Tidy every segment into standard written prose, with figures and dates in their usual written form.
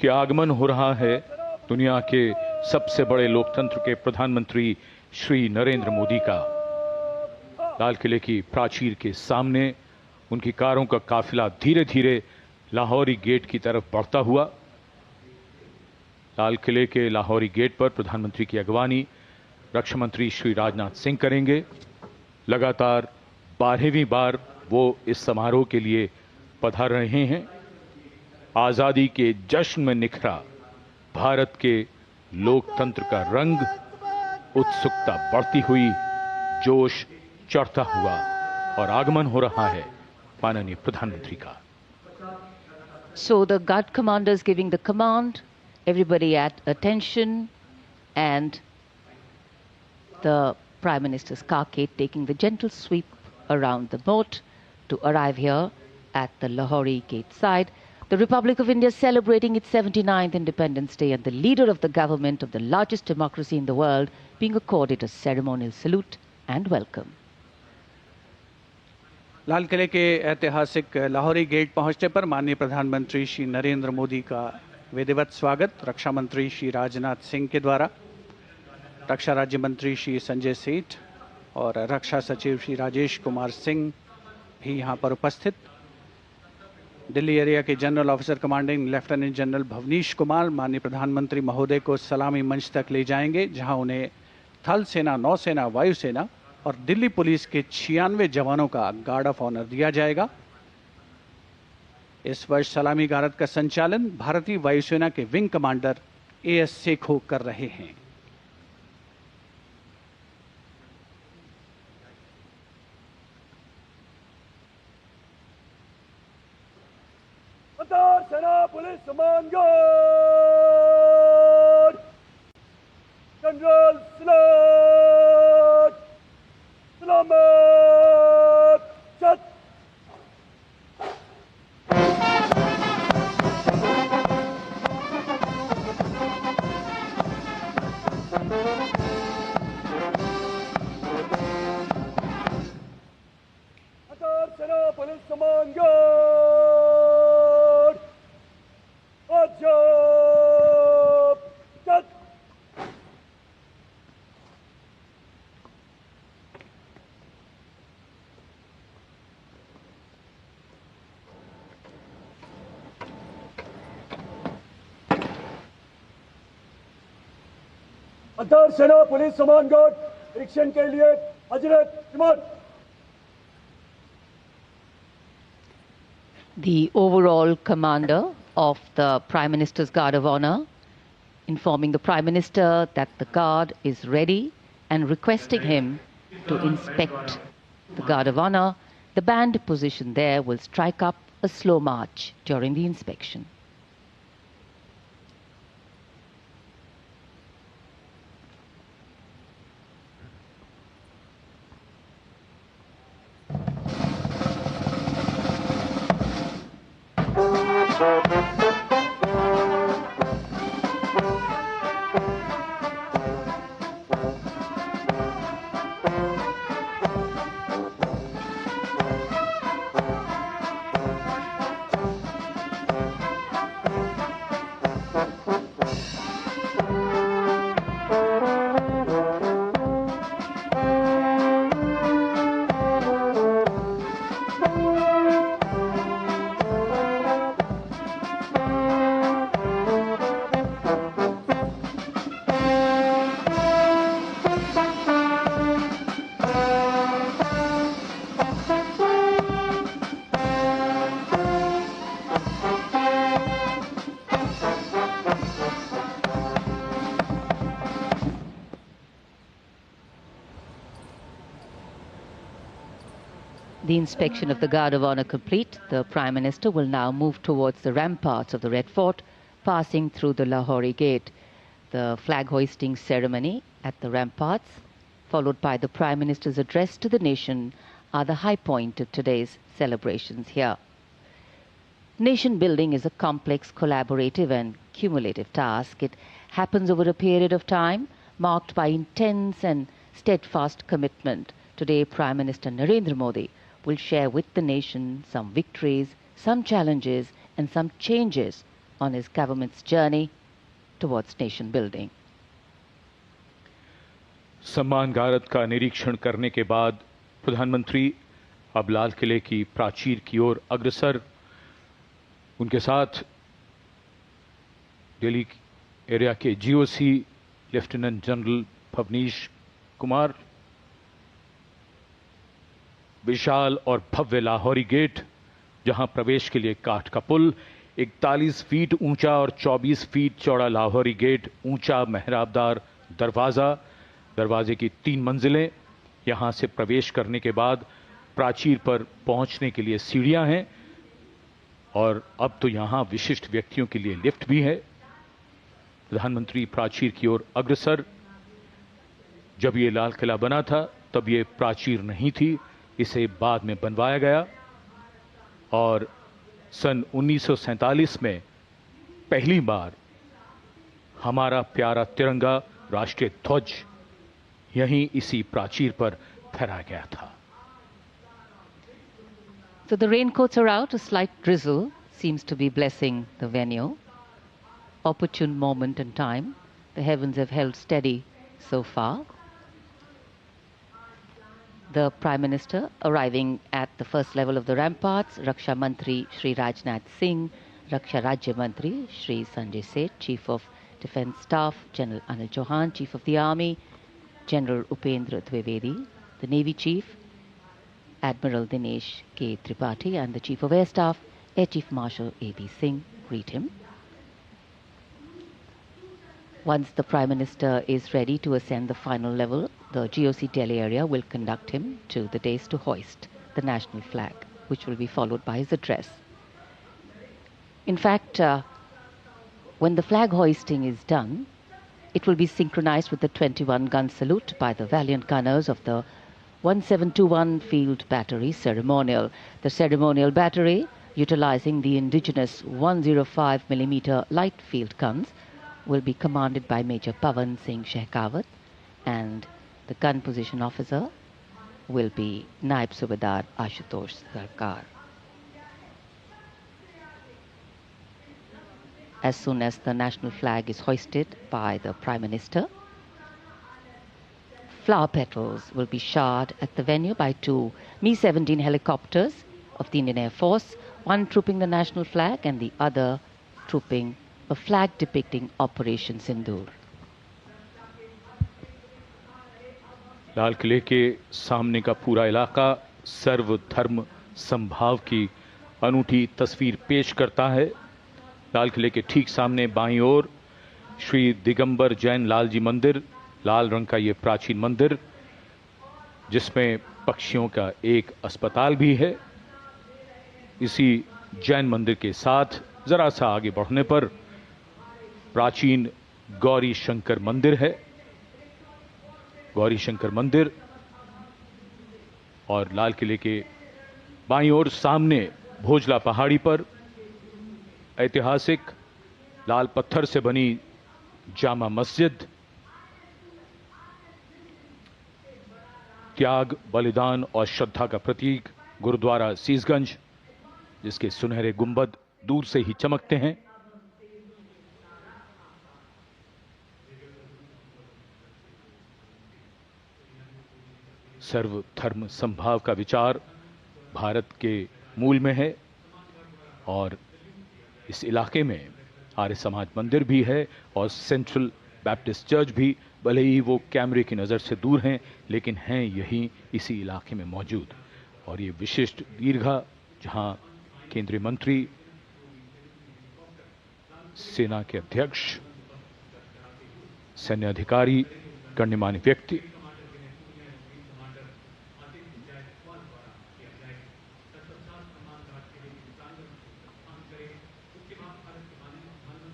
कि आगमन हो रहा है दुनिया के सबसे बड़े लोकतंत्र के प्रधानमंत्री श्री नरेंद्र मोदी का। लाल किले की प्राचीर के सामने उनकी कारों का काफिला धीरे धीरे लाहौरी गेट की तरफ बढ़ता हुआ। लाल किले के लाहौरी गेट पर प्रधानमंत्री की अगवानी रक्षा मंत्री श्री राजनाथ सिंह करेंगे। लगातार 12वीं बार वो इस समारोह के लिए पधार रहे हैं। आजादी के जश्न में निखरा भारत के लोकतंत्र का रंग, उत्सुकता बढ़ती हुई, जोश चढ़ता हुआ और आगमन हो रहा है माननीय प्रधानमंत्री का। So the guard commander is giving the command, everybody at attention, and the Prime Minister's carcade taking the gentle sweep around the moat to arrive here at the Lahori gate side. The Republic of India celebrating its 79th Independence Day, and the leader of the government of the largest democracy in the world being accorded a ceremonial salute and welcome. लाल किले के ऐतिहासिक Lahori gate पहुंचने पर माननीय प्रधानमंत्री श्री नरेंद्र मोदी का विधिवत स्वागत रक्षा मंत्री श्री राजनाथ सिंह के द्वारा, रक्षा राज्य मंत्री श्री संजय सेठ और रक्षा सचिव श्री राजेश कुमार सिंह भी यहां पर उपस्थित। दिल्ली एरिया के general officer commanding lieutenant general Bhavnish Kumar माननीय प्रधानमंत्री महोदय को सलामी मंच तक ले जाएंगे, जहां उन्हें थल सेना, नौसेना, वायुसेना और दिल्ली पुलिस के 96 जवानों का गार्ड ऑफ ऑनर दिया जाएगा। इस वर्ष सलामी गारद का संचालन भारतीय वायुसेना के विंग कमांडर एएस सेखो कर रहे हैं। सेना पुलिस सम्मान गार्ड जनरल सलामत चत। सेना पुलिस सम्मान गार्ड अजब चत। अंतर सेना पुलिस सम्मान गार्ड निरीक्षण के लिए हजरत इमाम। The overall commander of the Prime Minister's Guard of Honor informing the Prime Minister that the guard is ready and requesting him to inspect the Guard of Honor. The band positioned there will strike up a slow march during the inspection. The inspection of the Guard of Honor complete, the Prime Minister will now move towards the ramparts of the Red Fort, passing through the Lahori Gate. The flag hoisting ceremony at the ramparts, followed by the Prime Minister's address to the nation, are the high point of today's celebrations here. Nation building is a complex, collaborative and cumulative task. It happens over a period of time marked by intense and steadfast commitment. Today, Prime Minister Narendra Modi will share with the nation some victories, some challenges and some changes on his government's journey towards nation building. सम्मान गारद का निरीक्षण करने के बाद प्रधानमंत्री अब लाल किले की प्राचीर की ओर अग्रसर। उनके साथ दिल्ली एरिया के GOC lieutenant general Bhavnish Kumar, विशाल और भव्य लाहौरी गेट, जहां प्रवेश के लिए काठ का पुल, 41 फीट ऊंचा और 24 फीट चौड़ा लाहौरी गेट, ऊंचा मेहराबदार दरवाजा, दरवाजे की 3 मंजिलें। यहां से प्रवेश करने के बाद प्राचीर पर पहुंचने के लिए सीढ़ियां हैं और अब तो यहां विशिष्ट व्यक्तियों के लिए लिफ्ट भी है। प्रधानमंत्री प्राचीर की ओर अग्रसर। जब ये लाल किला बना था तब ये प्राचीर नहीं थी, इसे बाद में बनवाया गया और सन 1947 में पहली बार हमारा प्यारा तिरंगा राष्ट्रीय ध्वज यहीं इसी प्राचीर पर फहराया गया था। So the raincoats are out. A slight drizzle seems to be blessing the venue. Opportune moment in time. The heavens have held steady so far. The Prime Minister arriving at the first level of the ramparts, Raksha Mantri Shri Rajnath Singh, Raksha Rajya Mantri Shri Sanjay Seth, Chief of Defence Staff General Anil Chauhan, Chief of the Army General Upendra Dwivedi, the Navy Chief Admiral Dinesh K. Tripathi and the Chief of Air Staff Air Chief Marshal A.B. Singh greet him. Once the Prime Minister is ready to ascend the final level, the GOC Delhi area will conduct him to the dais to hoist the national flag, which will be followed by his address. In fact, when the flag hoisting is done, it will be synchronized with the 21-gun salute by the valiant gunners of the 1721 Field Battery Ceremonial. The ceremonial battery, utilizing the indigenous 105mm light field guns, will be commanded by Major Pavan Singh Shehkawat, and the gun position officer will be Naib Subedar Ashutosh Sarkar. As soon as the national flag is hoisted by the Prime Minister, flower petals will be showered at the venue by 2 Mi-17 helicopters of the Indian Air Force, one trooping the national flag and the other trooping a flag depicting Operation Sindoor. लाल किले के सामने का पूरा इलाका सर्वधर्म समभाव की अनूठी तस्वीर पेश करता है। लाल किले के ठीक सामने बाईं ओर श्री दिगंबर जैन लाल जी मंदिर, लाल रंग का ये प्राचीन मंदिर, जिसमें पक्षियों का एक अस्पताल भी है। इसी जैन मंदिर के साथ जरा सा आगे बढ़ने पर प्राचीन गौरी शंकर मंदिर है। गौरी शंकर मंदिर और लाल किले के बाईं ओर सामने भोजला पहाड़ी पर ऐतिहासिक लाल पत्थर से बनी जामा मस्जिद, त्याग, बलिदान और श्रद्धा का प्रतीक गुरुद्वारा सीसगंज, जिसके सुनहरे गुंबद दूर से ही चमकते हैं। सर्वधर्म समभाव का विचार भारत के मूल में है और इस इलाके में आर्य समाज मंदिर भी है और सेंट्रल बैप्टिस्ट चर्च भी, भले ही वो कैमरे की नज़र से दूर हैं, लेकिन हैं यही इसी इलाके में मौजूद। और ये विशिष्ट दीर्घा, जहां केंद्रीय मंत्री, सेना के अध्यक्ष, सैन्य अधिकारी, गण्यमान्य व्यक्ति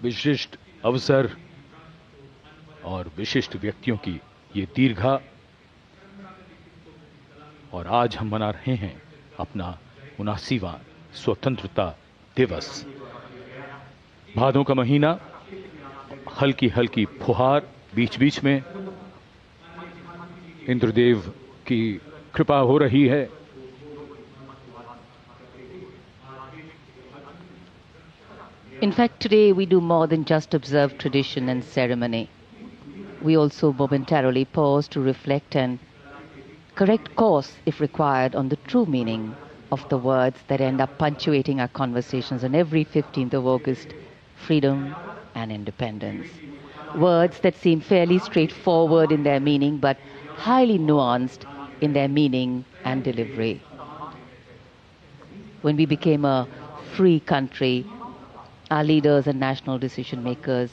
विशिष्ट अवसर और विशिष्ट व्यक्तियों की ये दीर्घा। और आज हम मना रहे हैं अपना 79वां स्वतंत्रता दिवस। भादों का महीना, हल्की हल्की फुहार बीच बीच में, इंद्रदेव की कृपा हो रही है। In fact, today we do more than just observe tradition and ceremony. We also momentarily pause to reflect and correct course, if required, on the true meaning of the words that end up punctuating our conversations on every 15th of August: freedom and independence. Words that seem fairly straightforward in their meaning, but highly nuanced in their meaning and delivery. When we became a free country, our leaders and national decision makers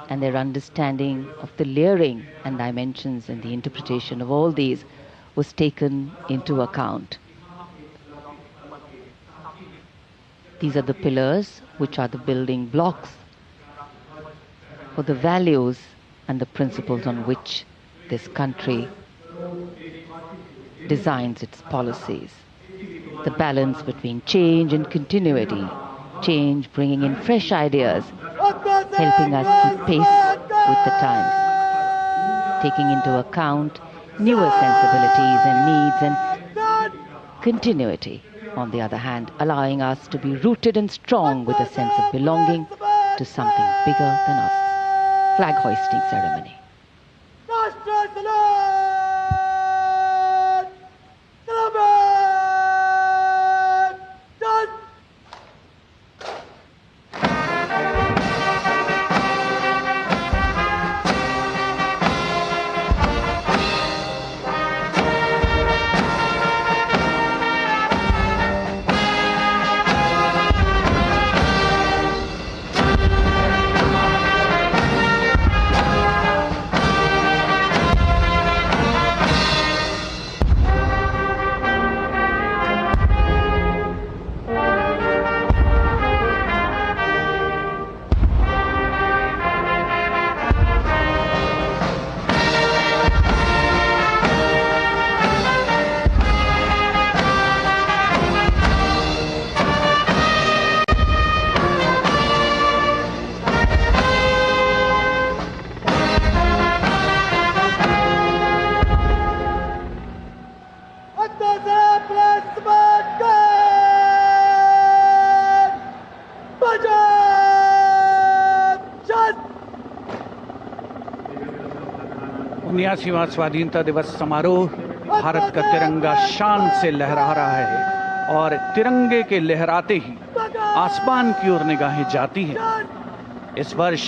and their understanding of the layering and dimensions and the interpretation of all these was taken into account. These are the pillars which are the building blocks for the values and the principles on which this country designs its policies. The balance between change and continuity, change bringing in fresh ideas, helping us keep pace with the times, taking into account newer sensibilities and needs, and continuity, on the other hand, allowing us to be rooted and strong with a sense of belonging to something bigger than us. Flag hoisting ceremony. उन्यासीवां स्वाधीनता दिवस समारोह भारत का तिरंगा शान से लहरा रहा है और तिरंगे के लहराते ही आसमान की ओर निगाहें जाती हैं। इस वर्ष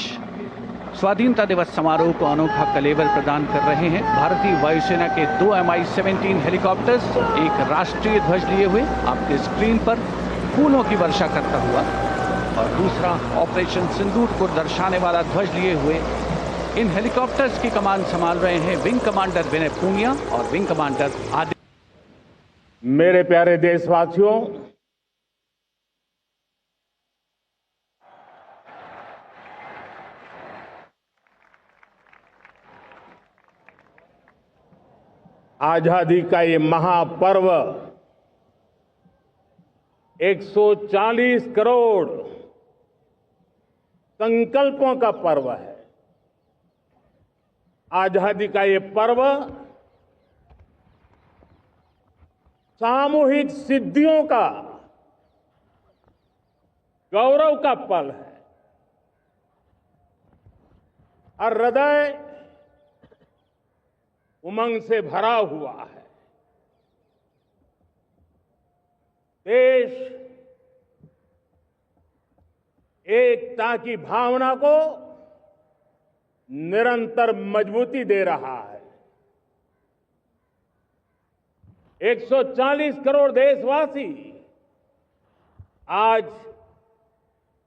स्वाधीनता दिवस समारोह को अनोखा कलेवर प्रदान कर रहे हैं भारतीय वायुसेना के 2 Mi-17 हेलीकॉप्टर्स, एक राष्ट्रीय ध्वज लिए हुए आपके स्क्रीन पर फूलों की वर्षा करता हुआ, और दूसरा ऑपरेशन सिंदूर को दर्शाने वाला ध्वज लिए हुए। इन हेलीकॉप्टर्स की कमान संभाल रहे हैं विंग कमांडर विनय पूनिया और विंग कमांडर आदित्य। मेरे प्यारे देशवासियों, आजादी का ये महापर्व 140 करोड़ संकल्पों का पर्व है। आजादी का ये पर्व सामूहिक सिद्धियों का गौरव का पल है और हृदय उमंग से भरा हुआ है। देश एकता की भावना को निरंतर मजबूती दे रहा है। 140 करोड़ देशवासी आज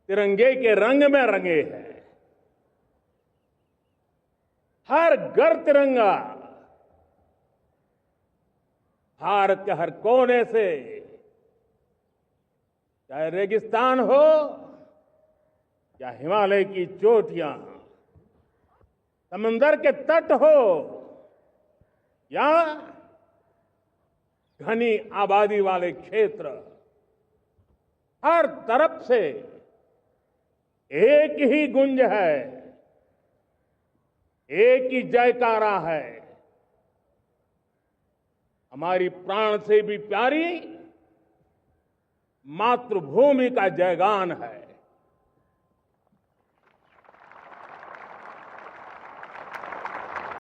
तिरंगे के रंग में रंगे हैं। हर घर तिरंगा, भारत के हर कोने से, चाहे रेगिस्तान हो या हिमालय की चोटियां, समंदर के तट हो या घनी आबादी वाले क्षेत्र, हर तरफ से एक ही गुंज है, एक ही जयकारा है। हमारी प्राण से भी प्यारी मातृभूमि का जयगान है।